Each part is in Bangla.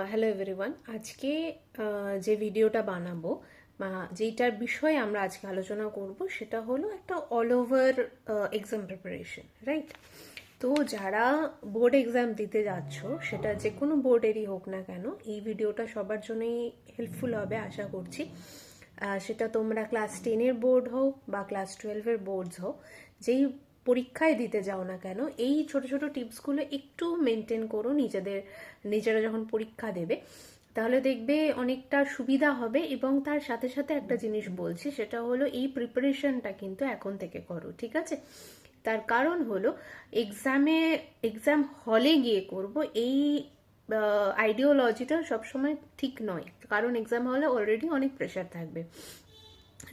হ্যালো এভরিওয়ান, আজকে যে ভিডিওটা বানাবো বা যেটার বিষয়ে আমরা আজকে আলোচনা করব সেটা হলো একটা all over exam preparation, right? তো যারা বোর্ড এক্সাম দিতে যাচ্ছ, সেটা যে কোনো বোর্ডেরই হোক না কেন, এই ভিডিওটা সবার জন্যই হেল্পফুল হবে আশা করছি। সেটা তোমরা ক্লাস 10-এর বোর্ড হোক বা ক্লাস 12-এর বোর্ডস হোক, যেই পরীক্ষায় দিতে যাও না কেন, এই ছোট ছোট টিপসগুলো একটু মেনটেন করো নিজেরা যখন পরীক্ষা দেবে, তাহলে দেখবে অনেকটা সুবিধা হবে। এবং তার সাথে সাথে একটা জিনিস বলছি, সেটা হলো এই প্রিপারেশনটা কিন্তু এখন থেকে করো, ঠিক আছে? তার কারণ হলো এক্সাম হলে গিয়ে করব এই আইডিওলজিটা সবসময় ঠিক নয়। কারণ এক্সাম হলে অলরেডি অনেক প্রেশার থাকবে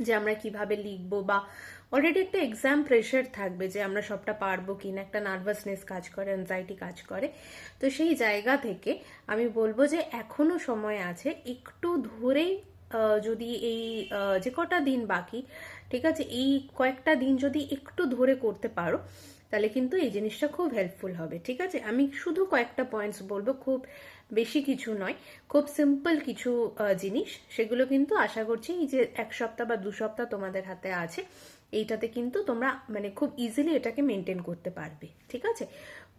যে আমরা কিভাবে লিখবো, বা অলরেডি একটা এক্সাম প্রেশার থাকবে যে আমরা সবটা পারবো কিনা, একটা নার্ভাসনেস কাজ করে, অ্যাংজাইটি কাজ করে। তো সেই জায়গা থেকে আমি বলবো যে এখনো সময় আছে, একটু ধরেই যদি এই যে কটা দিন বাকি, ঠিক আছে, এই কয়েকটা দিন যদি একটু ধরে করতে পারো, তাহলে কিন্তু এই জিনিসটা খুব হেল্পফুল হবে, ঠিক আছে? আমি শুধু কয়েকটা পয়েন্টস বলবো, খুব বেশি কিছু নয়, খুব সিম্পল কিছু জিনিস, সেগুলো কিন্তু আশা করছি এই যে 1 সপ্তাহ বা 2 সপ্তাহ তোমাদের হাতে আছে, এইটাতে কিন্তু তোমরা মানে খুব ইজিলি এটাকে মেনটেন করতে পারবে, ঠিক আছে?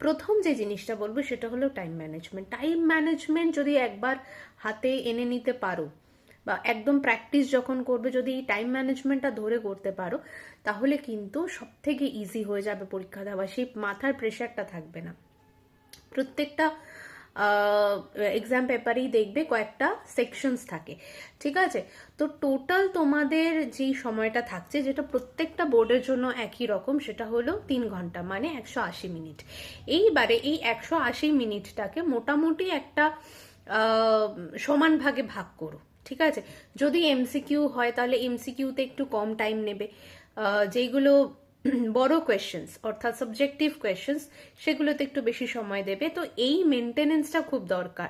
প্রথম যে জিনিসটা বলবো সেটা হলো টাইম ম্যানেজমেন্ট। টাইম ম্যানেজমেন্ট যদি একবার হাতে এনে নিতে পারো, বা একদম প্র্যাকটিস যখন করবে, যদি এই টাইম ম্যানেজমেন্টটা ধরে করতে পারো, তাহলে কিন্তু সব থেকে ইজি হয়ে যাবে পরীক্ষা দেওয়া। সেই মাথার প্রেশারটা থাকবে না। প্রত্যেকটা এক্সাম পেপারেই দেখবে কয়েকটা সেকশনস থাকে, ঠিক আছে? তো টোটাল তোমাদের যেই সময়টা থাকছে, যেটা প্রত্যেকটা বোর্ডের জন্য একই রকম, সেটা হলো 3 ঘন্টা, মানে 180 মিনিট। এইবারে এই 180 মিনিটটাকে মোটামুটি একটা সমান ভাগে ভাগ করো, ঠিক আছে? যদি এমসিকিউ হয় তাহলে এমসিকিউতে একটু কম টাইম নেবে, যেগুলো বড় কোয়েশ্চেন্স অর্থাৎ সাবজেক্টিভ কোয়েশ্চেন্স, সেগুলোতে একটু বেশি সময় দেবে। তো এই মেনটেনেন্সটা খুব দরকার।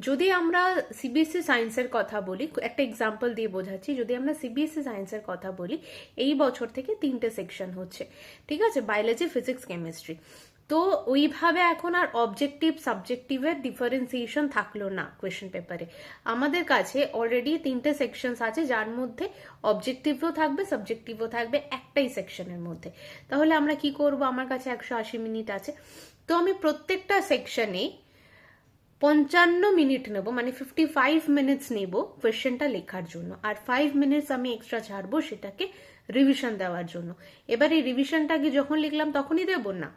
যদি আমরা সিবিএসসি সায়েন্সের কথা বলি, একটা এক্সাম্পল দিয়ে বোঝাচ্ছি, যদি আমরা সিবিএসসি সায়েন্সের কথা বলি, এই বছর থেকে 3টে সেকশন হচ্ছে, ঠিক আছে? Biology, physics, chemistry. তো ওইভাবে এখন আর অবজেক্টিভ সাবজেক্টিভের ডিফারেন্সিয়েশন থাকলো না কোয়েশ্চেন পেপারে। আমাদের কাছে অলরেডি 3টে সেকশন আছে, যার মধ্যে অবজেক্টিভও থাকবে, সাবজেক্টিভও থাকবে একটাই সেকশনের মধ্যে। তাহলে আমরা কি করব? আমার কাছে 180 মিনিট আছে, তো আমি প্রত্যেকটা সেকশনে 55 মিনিট নেব, মানে 55 মিনিটস নেব কোয়েশ্চেনটা লেখার জন্য, আর 5 মিনিটস আমি এক্সট্রা ছাড়বো সেটাকে রিভিশন দেওয়ার জন্য। এবার এই রিভিশনটাকে যখন লিখলাম তখনই দেবো না,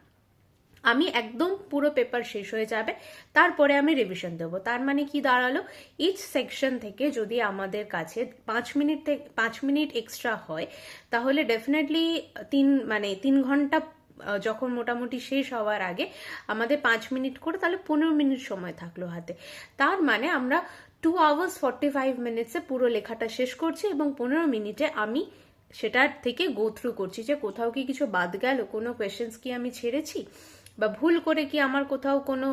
আমি একদম পুরো পেপার শেষ হয়ে যাবে তারপরে আমি রিভিশন দেবো। তার মানে কি দাঁড়ালো, ইচ সেকশন থেকে যদি আমাদের কাছে 5 মিনিট এক্সট্রা হয়, তাহলে ডেফিনেটলি 3 ঘন্টা যখন মোটামুটি শেষ হওয়ার আগে আমাদের 5 মিনিট করে, তাহলে 15 মিনিট সময় থাকলো হাতে। তার মানে আমরা 2 hours 45 minutes পুরো লেখাটা শেষ করছি, এবং 15 মিনিটে আমি সেটার থেকে গো থ্রু করছি যে কোথাও কি কিছু বাদ গেল, কোনো কোয়েশ্চেন্স কি আমি ছেড়েছি, বা ভুল করে কি আমার কোথাও কোনো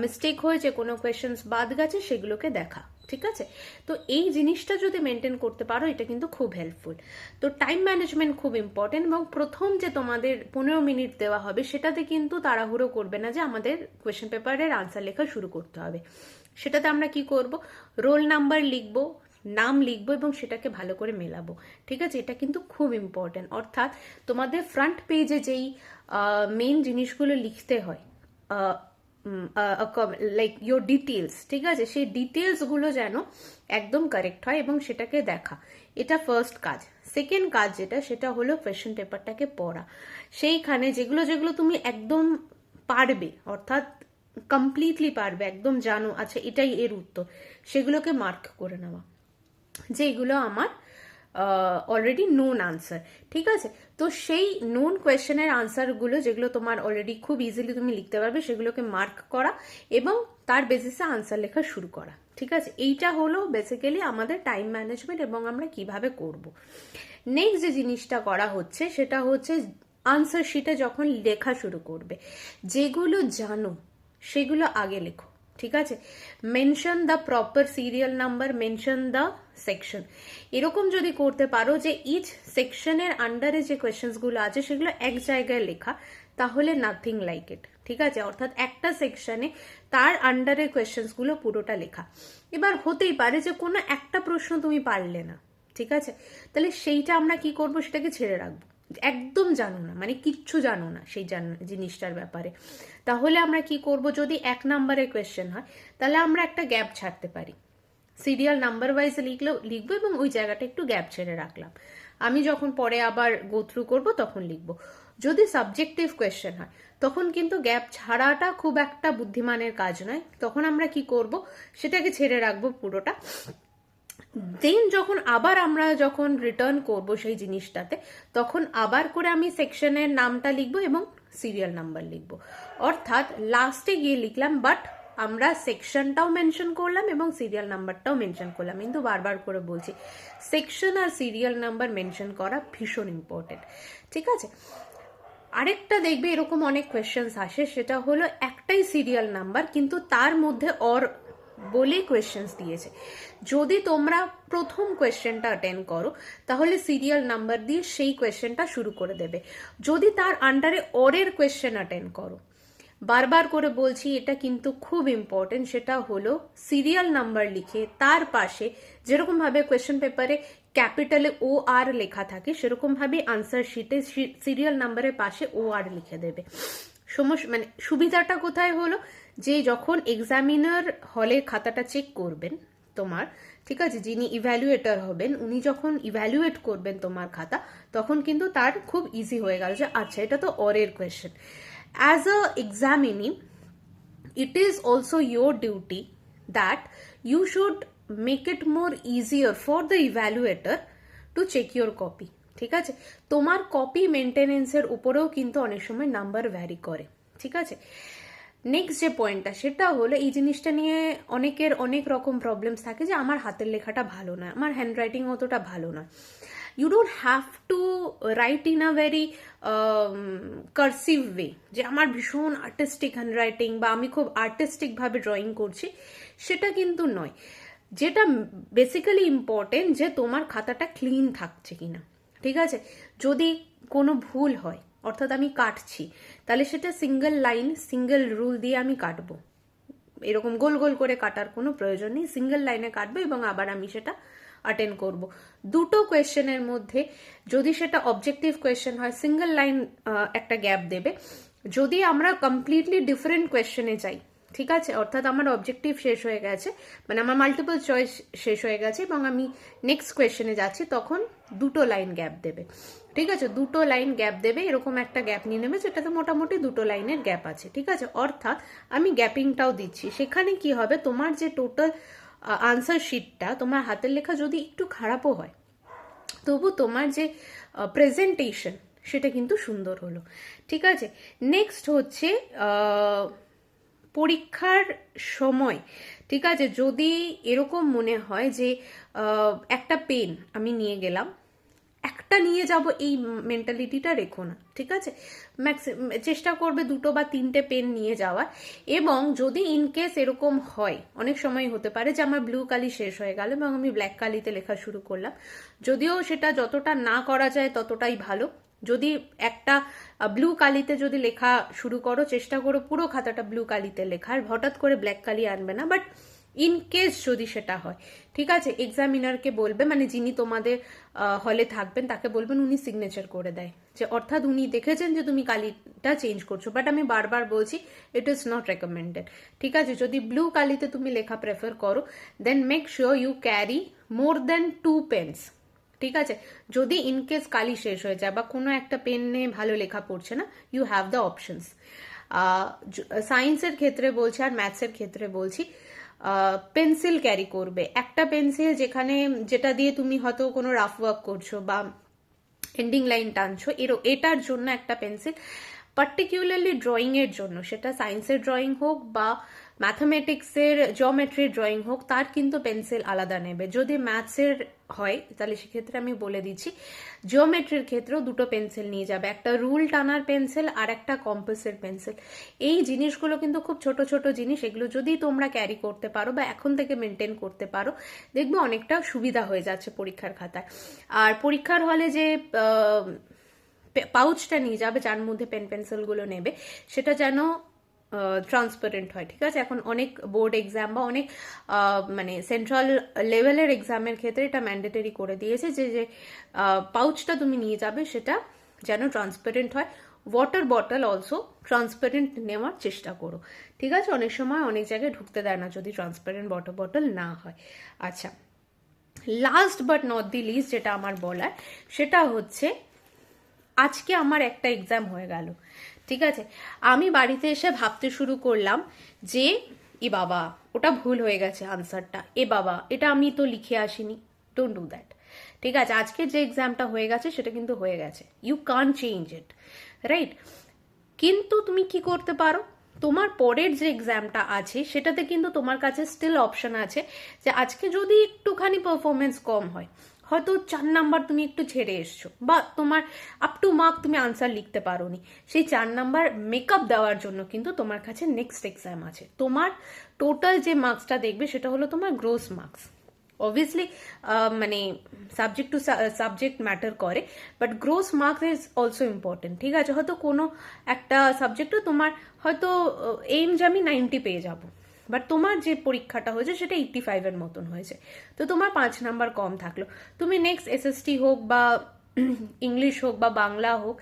মিস্টেক হয়েছে, কোনো কোয়েশ্চেন্স বাদ গেছে, সেগুলোকে দেখা, ঠিক আছে? তো এই জিনিসটা যদি মেনটেন করতে পারো, এটা কিন্তু খুব হেল্পফুল। তো টাইম ম্যানেজমেন্ট খুব ইম্পর্টেন্ট, এবং প্রথম যে তোমাদের 15 মিনিট দেওয়া হবে, সেটাতে কিন্তু তাড়াহুড়ো করবে না যে আমাদের কোয়েশ্চেন পেপারের আনসার লেখা শুরু করতে হবে। সেটাতে আমরা কি করব, রোল নাম্বার লিখবো, নাম লিখবো, এবং সেটাকে ভালো করে মেলাবো, ঠিক আছে? এটা কিন্তু খুব ইম্পর্টেন্ট। অর্থাৎ তোমাদের ফ্রন্ট পেজে যেই মেইন জিনিসগুলো লিখতে হয়, লাইক ইয়োর ডিটেলস, ঠিক আছে, সেই ডিটেলসগুলো যেন একদম কারেক্ট হয়, এবং সেটাকে দেখা, এটা ফার্স্ট কাজ। সেকেন্ড কাজ যেটা, সেটা হলো কোয়েশ্চেন পেপারটাকে পড়া। সেইখানে যেগুলো যেগুলো তুমি একদম পারবে, অর্থাৎ কমপ্লিটলি পারবে, একদম জানো, আচ্ছা এটাই এর উত্তর, সেগুলোকে মার্ক করে নেওয়া, যেগুলো আমার অলরেডি নোন আনসার, ঠিক আছে? তো সেই নোন কোয়েশ্চেনের আনসারগুলো, যেগুলো তোমার অলরেডি খুব ইজিলি তুমি লিখতে পারবে, সেগুলোকে মার্ক করা এবং তার বেসিসে আনসার লেখা শুরু করা, ঠিক আছে? এইটা হলো বেসিক্যালি আমাদের টাইম ম্যানেজমেন্ট, এবং আমরা কিভাবে করব। নেক্সট যে জিনিসটা করা হচ্ছে, সেটা হচ্ছে আনসার শিটে যখন লেখা শুরু করবে, যেগুলো জানো সেগুলো আগে লেখো, ঠিক আছে? Mention the proper serial number, mention the section, এরকম যদি করতে পারো যে ইচ সেকশনের আন্ডারে যে কোয়েশ্চেন্স গুলো আছে সেগুলো এক জায়গায় লেখা, তাহলে নাথিং লাইক ইট, ঠিক আছে, অর্থাৎ একটা সেকশনে তার আন্ডারে কোয়েশ্চেন্সগুলো পুরোটা লেখা। এবার হতেই পারে যে কোনো একটা প্রশ্ন তুমি পারলে না, ঠিক আছে, তাহলে সেইটা আমরা কি করব, সেটাকে ছেড়ে রাখবো, একদম জানো না, মানে কিচ্ছু জানো না সেই জিনিসটার ব্যাপারে, তাহলে আমরা কি করব, যদি 1 নম্বরের কোয়েশ্চেন হয় তাহলে আমরা একটা গ্যাপ ছাড়তে পারি, সিরিয়াল নাম্বার ওয়াইজ লিখবো এবং ওই জায়গাটা একটু গ্যাপ ছেড়ে রাখলাম, আমি যখন পরে আবার গো থ্রু করবো তখন লিখবো। যদি সাবজেক্টিভ কোয়েশ্চেন হয় তখন কিন্তু গ্যাপ ছাড়াটা খুব একটা বুদ্ধিমানের কাজ নয়, তখন আমরা কি করব, সেটাকে ছেড়ে রাখবো পুরোটা। দেন যখন রিটার্ন করব সেই জিনিসটাতে, তখন আবার করে আমি সেকশনের নামটা লিখবো এবং সিরিয়াল নাম্বার লিখবো, অর্থাৎ লাস্টে গিয়ে লিখলাম, বাট আমরা সেকশনটাও মেনশন করলাম এবং সিরিয়াল নাম্বারটাও মেনশন করলাম, কিন্তু বারবার করে বলছি সেকশন আর সিরিয়াল নাম্বার মেনশন করা ভীষণ ইম্পর্টেন্ট, ঠিক আছে। আরেকটা দেখবে এরকম অনেক কোয়েশ্চেন্স আসে, সেটা হলো একটাই সিরিয়াল নাম্বার কিন্তু তার মধ্যে বলে কোয়েশ্চেন্স দিয়েছে, যদি তোমরা প্রথম কোয়েশ্চেনটা অ্যাটেন্ড করো তাহলে সিরিয়াল নাম্বার দিয়ে সেই কোয়েশ্চেনটা শুরু করে দেবে, যদি তার আন্ডারে অরের কোয়েশ্চেন অ্যাটেন্ড করো, বারবার করে বলছি এটা কিন্তু খুব ইম্পর্টেন্ট, সেটা হলো সিরিয়াল নাম্বার লিখে তার পাশে যেরকম ভাবে কোয়েশ্চেন পেপারে ক্যাপিটালে ও আর লেখা থাকে সেরকম ভাবে আনসার শিটে সিরিয়াল নাম্বারের পাশে ও আর লিখে দেবে। মানে সুবিধাটা কোথায় হলো, যে যখন এক্সামিনার হলে খাতাটা চেক করবেন তোমার, ঠিক আছে, যিনি ইভ্যালুয়েটর হবেন উনি যখন ইভ্যালুয়েট করবেন তোমার খাতা, তখন কিন্তু তার খুব ইজি হয়ে গেল যে আচ্ছা এটা তো অরের question. As a examinee, it is also your duty that you should make it more easier for the evaluator to check your copy, ঠিক আছে, তোমার কপি মেনটেনেন্সের উপরেও কিন্তু অনেক সময় নাম্বার ভ্যারি করে, ঠিক আছে। নেক্সট যে পয়েন্টটা সেটা হলো, এই জিনিসটা নিয়ে অনেকের অনেক রকম প্রবলেমস থাকে যে আমার হাতের লেখাটা ভালো নয়, আমার হ্যান্ডরাইটিং অতটা ভালো নয়। You don't have to write in a very cursive way, যে আমার ভীষণ আর্টিস্টিক হ্যান্ডরাইটিং বা আমি খুব আর্টিস্টিক ভাবে ড্রয়িং করছি, সেটা কিন্তু নয়। যেটা বেসিক্যালি ইম্পর্টেন্ট যে তোমার খাতাটা ক্লিন থাকছে কিনা, ঠিক আছে। যদি কোনো ভুল হয়, অর্থাৎ আমি কাটছি, তাহলে সেটা সিঙ্গেল লাইন সিঙ্গেল রুল দিয়ে আমি কাটবো, এরকম গোল গোল করে কাটার কোনো প্রয়োজন নেই, সিঙ্গেল লাইনে কাটবো এবং আবার আমি সেটা অ্যাটেন্ড করব। দুটো কোয়েশ্চেনের মধ্যে যদি সেটা অবজেক্টিভ কোয়েশ্চেন হয় সিঙ্গেল লাইন একটা গ্যাপ দেবে, যদি আমরা কমপ্লিটলি ডিফারেন্ট কোয়েশ্চেনে যাই, ঠিক আছে, অর্থাৎ আমার অবজেক্টিভ শেষ হয়ে গেছে, মানে আমার মাল্টিপল চয়েস শেষ হয়ে গেছে এবং আমি নেক্সট কোয়েশ্চেনে যাচ্ছি, তখন দুটো লাইন গ্যাপ দেবে, ঠিক আছে, দুটো লাইন গ্যাপ দেবে, এরকম একটা গ্যাপ নিয়ে নেবে যেটাতে মোটামুটি দুটো লাইনের গ্যাপ আছে, ঠিক আছে, অর্থাৎ আমি গ্যাপিংটাও দিচ্ছি। সেখানে কি হবে, তোমার যে টোটাল আনসার শিটটা, তোমার হাতের লেখা যদি একটু খারাপও হয় তবু তোমার যে প্রেজেন্টেশন সেটা কিন্তু সুন্দর হলো, ঠিক আছে। নেক্সট হচ্ছে পরীক্ষার সময়, ঠিক আছে, যদি এরকম মনে হয় যে একটা পেন আমি নিয়ে গেলাম, একটা নিয়ে যাব এই মেন্টালিটিটা রেখো না, ঠিক আছে, চেষ্টা করবে 2 বা 3টে পেন নিয়ে যাওয়ার। এবং যদি ইনকেস এরকম হয়, অনেক সময় হতে পারে যে আমার ব্লু কালি শেষ হয়ে গেল এবং আমি ব্ল্যাক কালিতে লেখা শুরু করলাম, যদিও সেটা যতটা না করা যায় ততটাই ভালো। যদি একটা ব্লু কালিতে যদি লেখা শুরু করো, চেষ্টা করো পুরো খাতাটা ব্লু কালিতে লেখার, হঠাৎ করে ব্ল্যাক কালি আনবে না, বাট ইন কেস যদি সেটা হয়, ঠিক আছে, এক্সামিনারকে বলবে, মানে যিনি তোমাদের হলে থাকবেন তাকে বলবেন উনি সিগনেচার করে দেয়, যে অর্থাৎ উনি দেখেছেন যে তুমি কালিটা চেঞ্জ করছো, বাট আমি বারবার বলছি ইট ইজ নট রেকমেন্ডেড, ঠিক আছে। যদি ব্লু কালিতে তুমি লেখা প্রেফার করো, then make sure you carry more than 2 pens, ঠিক আছে। যদি ইনকেস কালি শেষ হয়ে যায় বা কোনো একটা পেনে ভালো লেখা পড়ছে না, ইউ হ্যাভ দ্য অপশনস। সায়েন্সের ক্ষেত্রে বলছি আর ম্যাথসের ক্ষেত্রে বলছি, পেন্সিল ক্যারি করবে, একটা পেন্সিল যেটা দিয়ে তুমি হয়তো কোনো রাফ ওয়ার্ক করছো বা এন্ডিং লাইন টানছো, এটার জন্য একটা পেন্সিল, পার্টিকুলারলি ড্রয়িং এর জন্য, সেটা সায়েন্সের ড্রয়িং হোক বা ম্যাথামেটিক্সের জিওমেট্রির ড্রয়িং হোক, তার কিন্তু পেন্সিল আলাদা নেবে। যদি ম্যাথসের হয় তাহলে সেক্ষেত্রে আমি বলে দিচ্ছি জিওমেট্রির ক্ষেত্রেও 2টো পেন্সিল নিয়ে যাবে, একটা রুল টানার পেন্সিল আর একটা কম্পাসের পেন্সিল। এই জিনিসগুলো কিন্তু খুব ছোট ছোট জিনিস, এগুলো যদি তোমরা ক্যারি করতে পারো বা এখন থেকে মেনটেন করতে পারো, দেখবে অনেকটা সুবিধা হয়ে যাচ্ছে পরীক্ষার খাতায়। আর পরীক্ষার হলে যে পাউচটা নিয়ে যাবে যার মধ্যে পেন পেন্সিলগুলো নেবে, সেটা যেন ট্রান্সপারেন্ট হয়, ঠিক আছে? এখন অনেক বোর্ড এক্সাম বা অনেক মানে সেন্ট্রাল লেভেলের এক্সামের ক্ষেত্রে এটা ম্যান্ডেটরি করে দিয়েছে যে যে পাউচটা তুমি নিয়ে যাবে সেটা যেন ট্রান্সপারেন্ট হয়। ওয়াটার বটল অলসো ট্রান্সপারেন্ট নেওয়ার চেষ্টা করো, ঠিক আছে? অনেক সময় অনেক জায়গায় ঢুকতে দেয় না যদি ট্রান্সপারেন্ট ওয়াটার বটল না হয়। আচ্ছা, last but not the least যেটা আমার বলার সেটা হচ্ছে, আজকে আমার একটা এক্সাম হয়ে গেল, ঠিক আছে? আমি বাড়িতে এসে ভাবতে শুরু করলাম যে এ বাবা ওটা ভুল হয়ে গেছে আনসারটা, এ বাবা এটা আমি তো লিখে আসিনি। ডোন্ট ডু দ্যাট, ঠিক আছে? আজকে যে এক্সামটা হয়ে গেছে সেটা কিন্তু হয়ে গেছে, you can't change it, right? কিন্তু তুমি কি করতে পারো, তোমার পরের যে এক্সামটা আছে সেটাতে কিন্তু তোমার কাছে স্টিল অপশন আছে যে আজকে যদি একটুখানি পারফরমেন্স কম হয়, হয়তো 4 নাম্বার তুমি একটু ছেড়ে এসছো বা তোমার আপ টু মার্ক তুমি আনসার লিখতে পারোনি, সেই 4 নাম্বার মেকআপ দেওয়ার জন্য কিন্তু তোমার কাছে নেক্সট এক্সাম আছে। তোমার টোটাল যে মার্কসটা দেখবে সেটা হলো তোমার গ্রোস মার্কস। অবভিয়াসলি মানে সাবজেক্ট টু সাবজেক্ট ম্যাটার করে, but gross marks is also important, ঠিক আছে? হয়তো কোনো একটা সাবজেক্টে তোমার হয়তো এইম যে আমি 90 পেয়ে যাব, বাট তোমার যে পরীক্ষাটা হয়েছে সেটা 85-এর মতন হয়েছে, তো তোমার 5 নাম্বার কম থাকলো। তুমি নেক্সট এসএসটি হোক বা ইংলিশ হোক বা বাংলা হোক,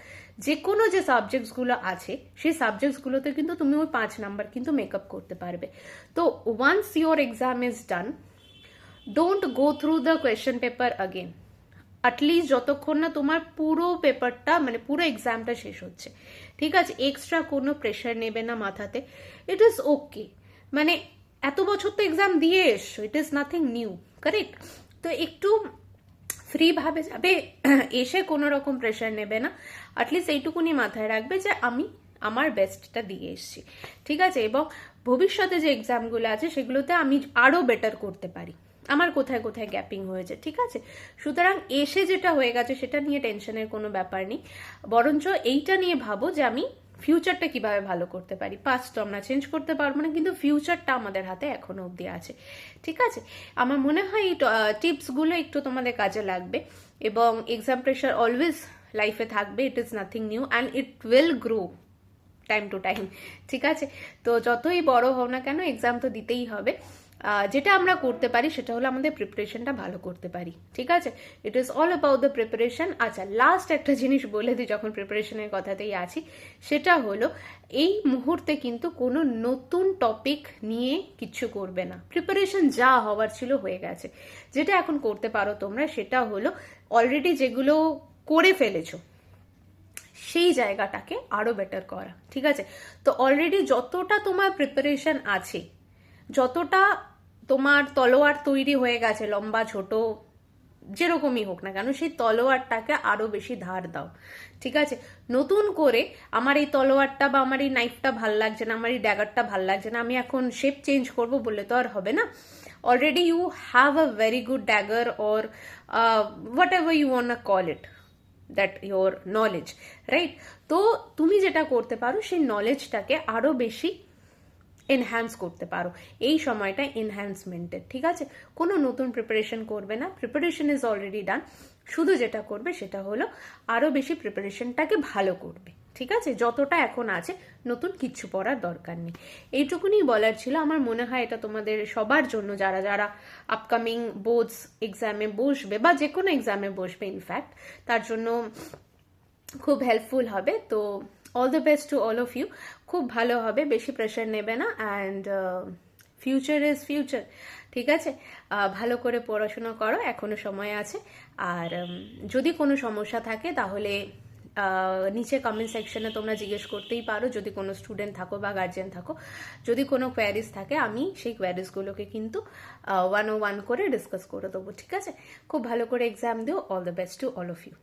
যে কোনো যে সাবজেক্টসগুলো আছে সেই সাবজেক্টসগুলোতে কিন্তু তুমি ওই 5 নাম্বার কিন্তু মেকআপ করতে পারবে। তো once your exam is done, don't go through the question paper again, at least যতক্ষণ না তোমার পুরো পেপারটা মানে পুরো এক্সামটা শেষ হচ্ছে, ঠিক আছে? এক্সট্রা কোনো প্রেশার নেবে না মাথাতে, ইট ইজ ওকে। মানে এত বছর তো এক্সাম দিয়ে এসছো, it is nothing new, correct? তো একটু ফ্রি ভাবে যাবে, এসে কোনো রকম প্রেশার নেবে না, অ্যাটলিস্ট এইটুকুনি মাথায় রাখবে যে আমি আমার বেস্টটা দিয়ে এসেছি, ঠিক আছে? এবং ভবিষ্যতে যে এক্সামগুলো আছে সেগুলোতে আমি আরো বেটার করতে পারি, আমার কোথায় কোথায় গ্যাপিং হয়েছে, ঠিক আছে? সুতরাং এসে যেটা হয়ে গেছে সেটা নিয়ে টেনশনের কোনো ব্যাপার নেই, বরঞ্চ এইটা নিয়ে ভাবো যে আমি ফিউচারটা কিভাবে ভালো করতে পারি। পাস্ট তো আমরা চেঞ্জ করতে পারবো না, কিন্তু ফিউচারটা আমাদের হাতে এখনো অব্দি আছে, ঠিক আছে? আমার মনে হয় এই টিপসগুলো একটু তোমাদের কাজে লাগবে, এবং এক্সাম প্রেশার অলওয়েজ লাইফে থাকবে, it is nothing new and it will grow time to time, ঠিক আছে? তো যতই বড় হও না কেন এক্সাম তো দিতেই হবে। যেটা আমরা করতে পারি সেটা হলো আমাদের প্রিপারেশনটা ভালো করতে পারি, ঠিক আছে? It is all about the preparation. আচ্ছা, লাস্ট একটা জিনিস বলে দিই যখন প্রিপারেশনের কথাতেই আছি, সেটা হলো এই মুহূর্তে কিন্তু কোনো নতুন টপিক নিয়ে কিচ্ছু করবে না, প্রিপারেশন যা হওয়ার ছিল হয়ে গেছে। যেটা এখন করতে পারো তোমরা সেটা হলো অলরেডি যেগুলো করে ফেলেছো সেই জায়গাটাকে আরো বেটার করা, ঠিক আছে? তো অলরেডি যতটা তোমার প্রিপারেশন আছে, যতটা তোমার তলোয়ার তৈরি হয়ে গেছে, লম্বা ছোট যেরকমই হোক না কেন, সেই তলোয়ারটাকে আরো বেশি ধার দাও, ঠিক আছে? নতুন করে আমার এই তলোয়ারটা বা আমার এই নাইফটা ভাল লাগছে না, আমার এই ড্যাগারটা ভাল লাগছে না, আমি এখন শেপ চেঞ্জ করব বললে তো আর হবে না। Already you have a very good dagger or whatever you want call it, that your knowledge, right? তো তুমি যেটা করতে পারো সেই নলেজটাকে আরো বেশি এনহ্যান্স করতে পারো, এই সময়টা এনহ্যান্সমেন্টের, ঠিক আছে? কোনো নতুন প্রিপারেশন করবে না, প্রিপারেশন ইজ অলরেডি ডান। শুধু যেটা করবে সেটা হলো আরো বেশি প্রিপারেশনটাকে ভালো করবে, ঠিক আছে? যতটা এখন আছে নতুন কিচ্ছু পড়ার দরকার নেই। এইটুকুনি বলার ছিল। আমার মনে হয় এটা তোমাদের সবার জন্য, যারা যারা আপকামিং বোর্ডস এক্সামে বসবে বা যে কোনো এক্সামে বসবে ইনফ্যাক্ট, তার জন্য খুব হেল্পফুল হবে। তো all the best to all of you. খুব ভালো হবে, বেশি প্রেশার নেবে না, অ্যান্ড ফিউচার ইজ ফিউচার, ঠিক আছে? ভালো করে পড়াশোনা করো, এখনো সময় আছে। আর যদি কোনো সমস্যা থাকে তাহলে নিচে কমেন্ট সেকশনে তোমরা জিজ্ঞেস করতেই পারো, যদি কোনো স্টুডেন্ট থাকো বা গার্জিয়ান থাকো। যদি কোনো কোয়ারিজ থাকে আমি সেই কোয়ারিজগুলোকে কিন্তু 101 করে ডিসকাস করে দেবো, ঠিক আছে? খুব ভালো করে এক্সাম দিও। All the best to all of you.